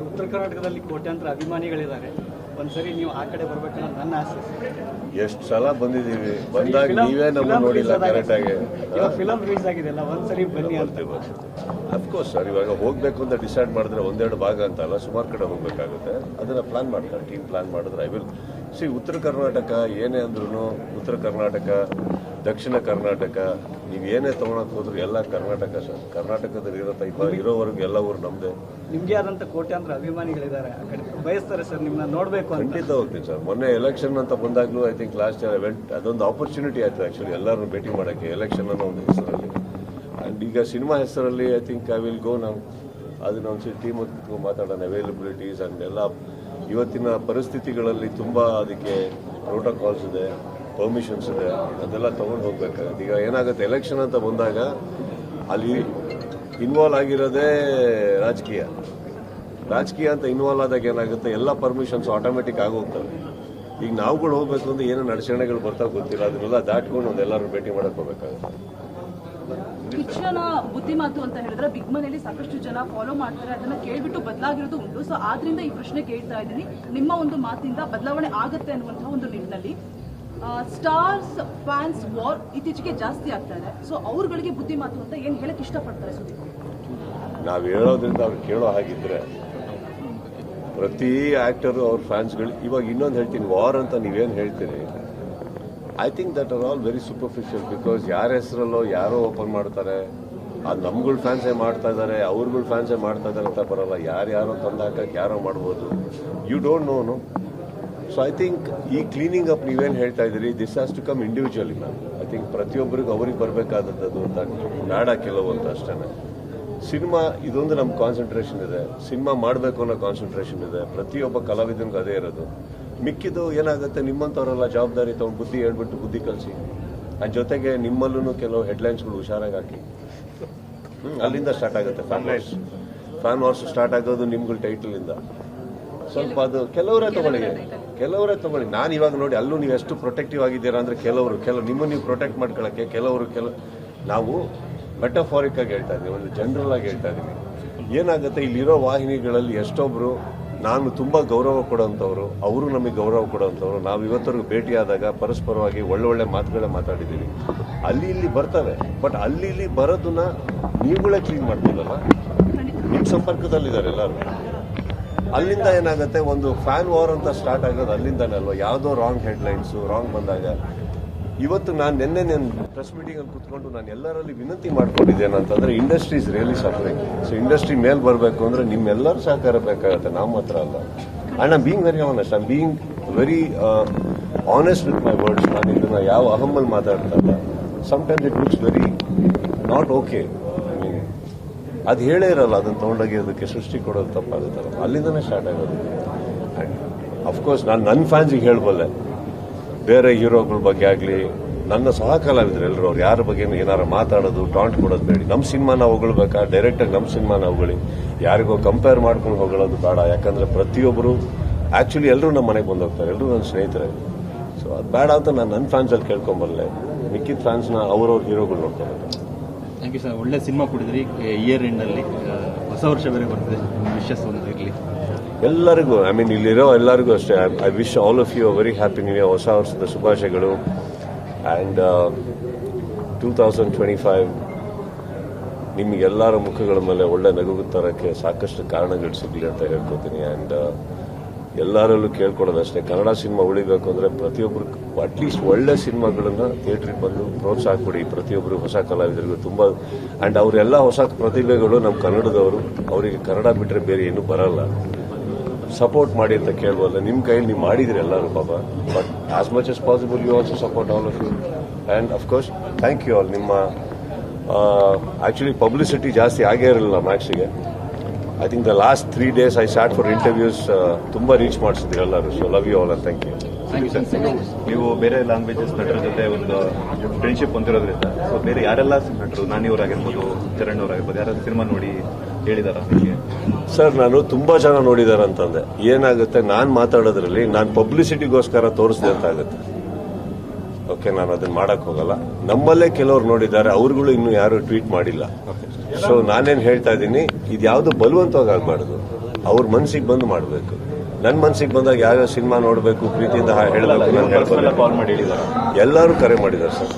ಉತ್ತರ ಕರ್ನಾಟಕದಲ್ಲಿ ಕೋಟ್ಯಾಂತರ ಅಭಿಮಾನಿಗಳಿದ್ದಾರೆ. ಒಂದ್ಸರಿ ನೀವು ಆ ಕಡೆ ಬರ್ಬೇಕನ್ನೋ ನನ್ನ ಆಸೆ. ಎಷ್ಟು ಸಲ ಬಂದಿದ್ದೀವಿ, ಬಂದಾಗ ನೀವೇ ನಮ್ಮ ನೋಡಿಲ್ಲ ಕರೆಕ್ಟಾಗಿ. ಫಿಲಮ್ ರಿಲೀಸ್ ಆಗಿದೆ ಅಲ್ಲ, ಒಂದ್ಸರಿ ಬನ್ನಿ ಅಂತ. ಅಫ್ಕೋರ್ಸ್ ಸರ್, ಇವಾಗ ಹೋಗ್ಬೇಕು ಅಂತ ಡಿಸೈಡ್ ಮಾಡಿದ್ರೆ ಒಂದೆರಡು ಭಾಗ ಅಂತ ಅಲ್ಲ, ಸುಮಾರು ಕಡೆ ಹೋಗ್ಬೇಕಾಗುತ್ತೆ. ಅದನ್ನ ಪ್ಲಾನ್ ಮಾಡ್ತಾರೆ, ಟೀಮ್ ಪ್ಲಾನ್ ಮಾಡಿದ್ರೆ ಐ ವಿಲ್ ಸಿ. ಉತ್ತರ ಕರ್ನಾಟಕ ಏನೇ ಅಂದ್ರೂ, ಉತ್ತರ ಕರ್ನಾಟಕ, ದಕ್ಷಿಣ ಕರ್ನಾಟಕ, ನೀವು ಏನೇ ತೊಗೊಳಕ್ ಹೋದ್ರು ಎಲ್ಲ ಕರ್ನಾಟಕ ಸರ್. ಕರ್ನಾಟಕದಲ್ಲಿ ಇರೋವರೆಗೂ ಎಲ್ಲ ಊರು ನಮ್ಮದೇ. ನಿಮಗೆ ಆದಂಥ ಕೋಟ್ಯಾಂತರ ಅಭಿಮಾನಿಗಳಿದ್ದಾರೆ, ಆ ಕಡೆ ಬಯಸ್ತಾರೆ ಸರ್ ನಿಮ್ಮನ್ನ ನೋಡಬೇಕು ಅಂತ. ಖಂಡಿತ ಹೋಗ್ತೀನಿ ಸರ್. ಮೊನ್ನೆ ಎಲೆಕ್ಷನ್ ಅಂತ ಬಂದಾಗಲೂ I think last year event ಅದೊಂದು ಆಪರ್ಚುನಿಟಿ ಆಯಿತು ಆ್ಯಕ್ಚುಲಿ ಎಲ್ಲರನ್ನು ಭೇಟಿ ಮಾಡೋಕ್ಕೆ, ಎಲೆಕ್ಷನ್ ಅನ್ನೋ ಒಂದು ಹೆಸರಲ್ಲಿ. ಆ್ಯಂಡ್ ಈಗ ಸಿನಿಮಾ ಹೆಸರಲ್ಲಿ I think I will go ನಾವು ಅದನ್ನ ಒಂದ್ಸರಿ ಟೀಮ್ ಹೊತ್ತು ಮಾತಾಡೋಣ. ಅವೈಲಬಿಲಿಟೀಸ್ ಆ್ಯಂಡ್ ಎಲ್ಲ ಇವತ್ತಿನ ಪರಿಸ್ಥಿತಿಗಳಲ್ಲಿ ತುಂಬ ಅದಕ್ಕೆ ಪ್ರೋಟೋಕಾಲ್ಸ್ ಇದೆ, ಪರ್ಮಿಷನ್ಸ್ ಇದೆ, ಅದೆಲ್ಲ ತೊಗೊಂಡು ಹೋಗ್ಬೇಕಾಗುತ್ತೆ. ಈಗ ಏನಾಗುತ್ತೆ, ಎಲೆಕ್ಷನ್ ಅಂತ ಬಂದಾಗ ಅಲ್ಲಿ ಇನ್ವಾಲ್ವ್ ಆಗಿರೋದೇ ರಾಜಕೀಯ ಅಂತ ಇನ್ವಾಲ್ವ್ ಆದಾಗ ಏನಾಗುತ್ತೆ, ಎಲ್ಲ ಪರ್ಮಿಷನ್ಸ್ ಆಟೋಮೆಟಿಕ್ ಆಗೋಗ್ತವೆ. ಈಗ ನಾವುಗಳು ಹೋಗ್ಬೇಕು ಅಂದ್ರೆ ಏನೋ ಅಡಚಣೆಗಳು ಬರ್ತಾ ಗೊತ್ತಿಲ್ಲ, ಅದನ್ನೆಲ್ಲ ದಾಟ್ಕೊಂಡು ಒಂದೆಲ್ಲರೂ ಭೇಟಿ ಮಾಡಕ್ಕೆ ಹೋಗ್ಬೇಕಾಗುತ್ತೆ. ಶಿಕ್ಷಣ ಬುದ್ಧಿಮಾತು ಅಂತ ಹೇಳಿದ್ರೆ ಬಿಗ್ ಮನೇಲಿ ಸಾಕಷ್ಟು ಜನ ಫಾಲೋ ಮಾಡ್ತಾರೆ, ಅದನ್ನ ಕೇಳ್ಬಿಟ್ಟು ಬದಲಾಗಿರೋದು ಉಂಟು. ಸೊ ಆದ್ರಿಂದ ಈ ಪ್ರಶ್ನೆ ಕೇಳ್ತಾ ಇದ್ದೀನಿ, ನಿಮ್ಮ ಒಂದು ಮಾತಿಂದ ಬದಲಾವಣೆ ಆಗುತ್ತೆ ಅನ್ನುವಂತಹ ಒಂದು ನಿಟ್ಟಿನಲ್ಲಿ ಸ್ಟಾರ್ಸ್ ಫ್ಯಾನ್ಸ್ ವಾರ್ ಇತ್ತೀಚೆಗೆ ಜಾಸ್ತಿ ಆಗ್ತಾ ಇದೆ. ಸೊ ಅವ್ರಗಳಿಗೆ ಬುದ್ಧಿಮಾತು ಅಂತ ಏನ್ ಹೇಳಕ್ ಇಷ್ಟಪಡ್ತಾರೆ ಸುದೀಪ್? ನಾವು ಹೇಳೋದ್ರಿಂದ ಅವ್ರು ಕೇಳೋ ಹಾಗಿದ್ರೆ ಪ್ರತಿ ಆಕ್ಟರು ಅವ್ರ ಫ್ಯಾನ್ಸ್ಗಳು. ಇವಾಗ ಇನ್ನೊಂದು ಹೇಳ್ತೀನಿ, ವಾರ್ ಅಂತ ನೀವೇನು ಹೇಳ್ತೀರಿ, I think that are all very superficial. Because ಯಾರ ಹೆಸರಲ್ಲೋ ಯಾರೋ ಓಪನ್ ಮಾಡ್ತಾರೆ, ಅದು ನಮ್ಗಳ ಫ್ಯಾನ್ಸೇ ಮಾಡ್ತಾ ಇದ್ದಾರೆ, ಅವ್ರಗಳ ಫ್ಯಾನ್ಸೇ ಮಾಡ್ತಾ ಇದ್ದಾರೆ ಅಂತ ಬರಲ್ಲ. ಯಾರ್ಯಾರೋ ತಂದು ಹಾಕಕ್ಕೆ ಯಾರೋ ಮಾಡ್ಬೋದು, you don't know. So I think ಈ ಕ್ಲೀನಿಂಗ್ ಅಪ್ ನೀವೇನು ಹೇಳ್ತಾ ಇದ್ದೀರಿ, this has to come individually. Ma'am I think ಪ್ರತಿಯೊಬ್ಬರಿಗೂ ಅವ್ರಿಗೆ ಬರಬೇಕಾದದ್ದು ಅಂತ ನಾಡ ಕೆಲವು ಅಂತ ಅಷ್ಟೇ. ಸಿನಿಮಾ ಇದೊಂದು ನಮ್ಮ ಕಾನ್ಸಂಟ್ರೇಷನ್ ಇದೆ, ಸಿನಿಮಾ ಮಾಡಬೇಕು ಅನ್ನೋ ಕಾನ್ಸಂಟ್ರೇಷನ್ ಇದೆ, ಪ್ರತಿಯೊಬ್ಬ ಕಲಾವಿದನಿಗೂ ಅದೇ ಇರೋದು. ಮಿಕ್ಕಿದ್ದು ಏನಾಗುತ್ತೆ, ನಿಮ್ಮಂಥವರೆಲ್ಲ ಜವಾಬ್ದಾರಿ ತಗೊಂಡು ಬುದ್ಧಿ ಹೇಳ್ಬಿಟ್ಟು ಬುದ್ಧಿ ಕಲಿಸಿ, ಅದ್ರ ಜೊತೆಗೆ ನಿಮ್ಮಲ್ಲೂ ಕೆಲವು ಹೆಡ್ಲೈನ್ಸ್ಗಳು ಹುಷಾರಾಗಿ ಹಾಕಿ. ಅಲ್ಲಿಂದ ಸ್ಟಾರ್ಟ್ ಆಗುತ್ತೆ ಫ್ಯಾನ್ ವಾರ್ಸ್ ಸ್ಟಾರ್ಟ್ ಆಗೋದು ನಿಮ್ಗಳ ಟೈಟಲಿಂದ. ಸ್ವಲ್ಪ ಅದು ಕೆಲವರೇ ತಗೊಳ್ಳಿ. ನಾನು ಇವಾಗ ನೋಡಿ, ಅಲ್ಲೂ ನೀವು ಎಷ್ಟು ಪ್ರೊಟೆಕ್ಟಿವ್ ಆಗಿದ್ದೀರಾ ಅಂದರೆ ಕೆಲವರು ನಿಮ್ಮನ್ನು ನೀವು ಪ್ರೊಟೆಕ್ಟ್ ಮಾಡ್ಕೊಳ್ಳೋಕ್ಕೆ ಕೆಲವರು ನಾವು ಮೆಟಫಾರಿಕ್ ಆಗಿ ಹೇಳ್ತಾ ಇದ್ದೀವಿ, ಒಂದು ಜನರಲ್ ಆಗಿ ಹೇಳ್ತಾ ಇದ್ದೀವಿ. ಏನಾಗುತ್ತೆ, ಇಲ್ಲಿರೋ ವಾಹಿನಿಗಳಲ್ಲಿ ಎಷ್ಟೊಬ್ರು ನಾನು ತುಂಬ ಗೌರವ ಕೊಡೋಂಥವ್ರು, ಅವರು ನಮಗೆ ಗೌರವ ಕೊಡೋಂಥವ್ರು, ನಾವು ಇವತ್ತರೆಗೂ ಭೇಟಿಯಾದಾಗ ಪರಸ್ಪರವಾಗಿ ಒಳ್ಳೊಳ್ಳೆ ಮಾತುಗಳೇ ಮಾತಾಡಿದ್ದೀವಿ. ಅಲ್ಲಿ ಇಲ್ಲಿ ಬರ್ತವೆ, ಬಟ್ ಅಲ್ಲಿ ಇಲ್ಲಿ ಬರೋದನ್ನ ನೀವುಗಳೇ ಕ್ಲೀನ್ ಮಾಡ್ತಿಲ್ಲಲ್ಲ, ನಿಮ್ಮ ಸಂಪರ್ಕದಲ್ಲಿದ್ದಾರೆ ಎಲ್ಲರೂ. ಅಲ್ಲಿಂದ ಏನಾಗುತ್ತೆ, ಒಂದು ಫ್ಯಾನ್ ವಾರ್ ಅಂತ ಸ್ಟಾರ್ಟ್ ಆಗೋದು ಅಲ್ಲಿಂದಾನೇ ಅಲ್ವಾ. ಯಾವುದೋ ರಾಂಗ್ ಹೆಡ್ಲೈನ್ಸು ರಾಂಗ್ ಬಂದಾಗ ಇವತ್ತು ನಾನು ನಿನ್ನೆ ಪ್ರೆಸ್ ಮೀಟಿಂಗಲ್ಲಿ ಕೂತ್ಕೊಂಡು ನಾನು ಎಲ್ಲರಲ್ಲಿ ವಿನಂತಿ ಮಾಡ್ಕೊಂಡಿದ್ದೇನೆ ಅಂತಂದ್ರೆ, industry is really suffering. So industry ಮೇಲೆ ಬರಬೇಕು ಅಂದ್ರೆ ನಿಮ್ಮೆಲ್ಲರೂ ಸಹಕಾರ ಬೇಕಾಗುತ್ತೆ, ನಾವು ಮಾತ್ರ ಅಲ್ಲ. And I'm being very honest, I'm being very honest with my words. ನಾನು ಇದನ್ನ ಯಾವ ಅಹಮ್ಮಲ್ಲಿ ಮಾತಾಡ್ತಾ ಇಲ್ಲ. Sometimes it looks very not okay. ಅದು ಹೇಳೇ ಇರಲ್ಲ, ಅದನ್ನು ತೊಗೊಂಡೋಗಿ ಅದಕ್ಕೆ ಸೃಷ್ಟಿ ಕೊಡೋದು ತಪ್ಪಾಗುತ್ತಲ್ಲ, ಅಲ್ಲಿಂದನೇ ಸ್ಟಾರ್ಟ್ ಆಗೋದು. ಆ್ಯಂಡ್ ಅಫ್ಕೋರ್ಸ್ ನಾನು ನನ್ನ ಫ್ಯಾನ್ಸಿಗೆ ಹೇಳ್ಬಲ್ಲೆ, ಬೇರೆ ಹೀರೋಗಳ ಬಗ್ಗೆ ಆಗಲಿ, ನನ್ನ ಸಹ ಕಲಾವಿದರು ಎಲ್ಲರೂ ಅವ್ರು ಯಾರ ಬಗ್ಗೆ ಏನಾರು ಮಾತಾಡೋದು, ಟಾಂಟ್ ಕೊಡೋದು ಬೇಡಿ. ನಮ್ಮ ಸಿನಿಮಾನ ಹೊಗಳ್ಬೇಕಾ, ಡೈರೆಕ್ಟಾಗಿ ನಮ್ಮ ಸಿನಿಮಾನ ಹೊಗಳಿ, ಯಾರಿಗೋ ಕಂಪೇರ್ ಮಾಡ್ಕೊಂಡು ಹೊಗಳೋದು ಬೇಡ. ಯಾಕಂದರೆ ಪ್ರತಿಯೊಬ್ಬರು ಆ್ಯಕ್ಚುಲಿ ಎಲ್ಲರೂ ನಮ್ಮ ಮನೆಗೆ ಬಂದು ಹೋಗ್ತಾರೆ, ಎಲ್ಲರೂ ನನ್ನ ಸ್ನೇಹಿತರೆ. ಸೊ ಅದು ಬೇಡ ಅಂತ ನಾನು ನನ್ನ ಫ್ಯಾನ್ಸಲ್ಲಿ ಕೇಳ್ಕೊಂಬರಲೆ, ಮಿಕ್ಕಿದ ಫ್ಯಾನ್ಸ್ನ ಅವ್ರವ್ರ ಹೀರೋಗಳು ನೋಡ್ಕೊಬೇಕು. Thank you sir. ಒಳ್ಳೆ ಸಿನಿಮಾ ಕೊಡಿದ್ರಿ. ಇಯರ್ ಎಂಡಲ್ಲಿ ಹೊಸ ವರ್ಷ ಬೇರೆ ಬರ್ತಿದೆ, ವಿಶಸ್ ಒಂದು ಇರಲಿ ಎಲ್ಲರಿಗೂ. ಐ ಮೀನ್ ಇಲ್ಲಿರೋ ಎಲ್ಲರಿಗೂ ಅಷ್ಟೇ. I wish all of you very happy new year, ಹೊಸ ವರ್ಷದ ಶುಭಾಶಯಗಳು. ಆ್ಯಂಡ್ 2025 ನಿಮಗೆಲ್ಲರ ಮುಖಗಳ ಮೇಲೆ ಒಳ್ಳೆ ನಗು ತರೋಕ್ಕೆ ಸಾಕಷ್ಟು ಕಾರಣಗಳು ಸಿಗಲಿ ಅಂತ ಹೇಳ್ಕೊತೀನಿ. ಆ್ಯಂಡ್ ಎಲ್ಲರಲ್ಲೂ ಕೇಳ್ಕೊಡೋದಷ್ಟೇ, ಕನ್ನಡ ಸಿನಿಮಾ ಉಳಿಬೇಕು ಅಂದರೆ ಪ್ರತಿಯೊಬ್ಬರು ಅಟ್ಲೀಸ್ಟ್ ಒಳ್ಳೆ ಸಿನಿಮಾಗಳನ್ನು ಥಿಯೇಟ್ರಿಗೆ ಬಂದು ಪ್ರೋತ್ಸಾಹ ಕೊಡಿ. ಪ್ರತಿಯೊಬ್ಬರು ಹೊಸ ಕಲಾವಿದರಿಗೂ ತುಂಬ. ಆ್ಯಂಡ್ ಅವರೆಲ್ಲ ಹೊಸ ಪ್ರತಿಭೆಗಳು ನಮ್ಮ ಕನ್ನಡದವರು, ಅವರಿಗೆ ಕನ್ನಡ ಬಿಟ್ಟರೆ ಬೇರೆ ಏನೂ ಬರಲ್ಲ. ಸಪೋರ್ಟ್ ಮಾಡಿ ಅಂತ ಕೇಳುವಲ್ಲ, ನಿಮ್ಮ ಕೈಯಲ್ಲಿ ನೀವು ಮಾಡಿದ್ರಿ ಎಲ್ಲರೂ ಪಾಪ. But as much as possible you also support all of you. And of course thank you all. ನಿಮ್ಮ ಆ್ಯಕ್ಚುಲಿ ಪಬ್ಲಿಸಿಟಿ ಜಾಸ್ತಿ ಆಗೇ ಇರಲಿಲ್ಲ ಮ್ಯಾಕ್ಸಿಗೆ. I think the last 3 days I start for interviews ತುಂಬ ರೀಚ್ ಮಾಡಿಸಿದ್ರಿ ಎಲ್ಲರೂ. So love you all and thank you. ನೀವು ಬೇರೆ ಲ್ಯಾಂಗ್ವೇಜಸ್ ನಟರ ಜೊತೆ ಒಂದು ಫ್ರೆಂಡ್ಶಿಪ್ ಹೊಂದಿರೋದ್ರಿಂದ, ಸೊ ಬೇರೆ ಯಾರೆಲ್ಲ ನಟರು, ನಾನಿಯವರಾಗಿರ್ಬೋದು, ಚರಣ್ ಅವರಾಗಿರ್ಬೋದು, ಯಾರಾದ್ರೂ ಸಿನಿಮಾ ನೋಡಿ ಹೇಳಿದಾರ ನಿಮಗೆ? ಸರ್, ನಾನು ತುಂಬ ಜನ ನೋಡಿದ್ದಾರೆ ಅಂತಂದೆ. ಏನಾಗುತ್ತೆ, ನಾನು ಮಾತಾಡೋದ್ರಲ್ಲಿ ನಾನು ಪಬ್ಲಿಸಿಟಿಗೋಸ್ಕರ ತೋರಿಸಿದೆ ಅಂತ ಆಗುತ್ತೆ. ಓಕೆ, ನಾನು ಅದನ್ನ ಮಾಡಕ್ ಹೋಗಲ್ಲ. ನಮ್ಮಲ್ಲೇ ಕೆಲವರು ನೋಡಿದ್ದಾರೆ, ಅವ್ರುಗಳು ಇನ್ನೂ ಯಾರು ಟ್ವೀಟ್ ಮಾಡಿಲ್ಲ. ಸೊ ನಾನೇನು ಹೇಳ್ತಾ ಇದ್ದೀನಿ, ಇದ್ಯಾವುದು ಬಲವಂತವಾಗಿ ಆಗಬಾರ್ದು. ಅವ್ರ ಮನ್ಸಿಗೆ ಬಂದು ಮಾಡಬೇಕು. ನನ್ನ ಮನ್ಸಿಗೆ ಬಂದಾಗ ಯಾವ್ಯಾವ ಸಿನಿಮಾ ನೋಡಬೇಕು ಪ್ರೀತಿಯಿಂದ ಹೇಳಬೇಕು ನಾನು ಹೇಳ್ಕೊಳ್ಳ ಕಾಲ್ ಮಾಡಿ ಹೇಳಿದ್ದಾರೆ. ಎಲ್ಲರೂ ಕರೆ ಮಾಡಿದ್ದಾರೆ ಸರ್.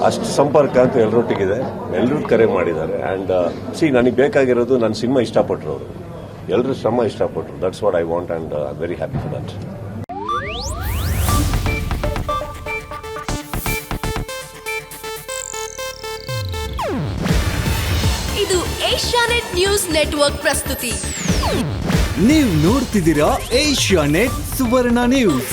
ಅಷ್ಟು ಸಂಪರ್ಕ ಅಂತೂ ಎಲ್ಲರೊಟ್ಟಿಗಿದೆ, ಎಲ್ಲರೂ ಕರೆ ಮಾಡಿದ್ದಾರೆ. ಆ್ಯಂಡ್ ನನಗೆ ಬೇಕಾಗಿರೋದು ನನ್ನ ಸಿನಿಮಾ ಇಷ್ಟಪಟ್ಟರು ಅವರು, ಎಲ್ಲರೂ ಶ್ರಮ ಇಷ್ಟಪಟ್ಟರು. That's what I want and I very happy for that. ಇದು ಏಷ್ಯಾನೆಟ್ ನ್ಯೂಸ್ ನೆಟ್ವರ್ಕ್ ಪ್ರಸ್ತುತಿ. ನೀವು ನೋಡ್ತಿದ್ದೀರಾ ಏಷ್ಯಾನೆಟ್ ಸುವರ್ಣ ನ್ಯೂಸ್.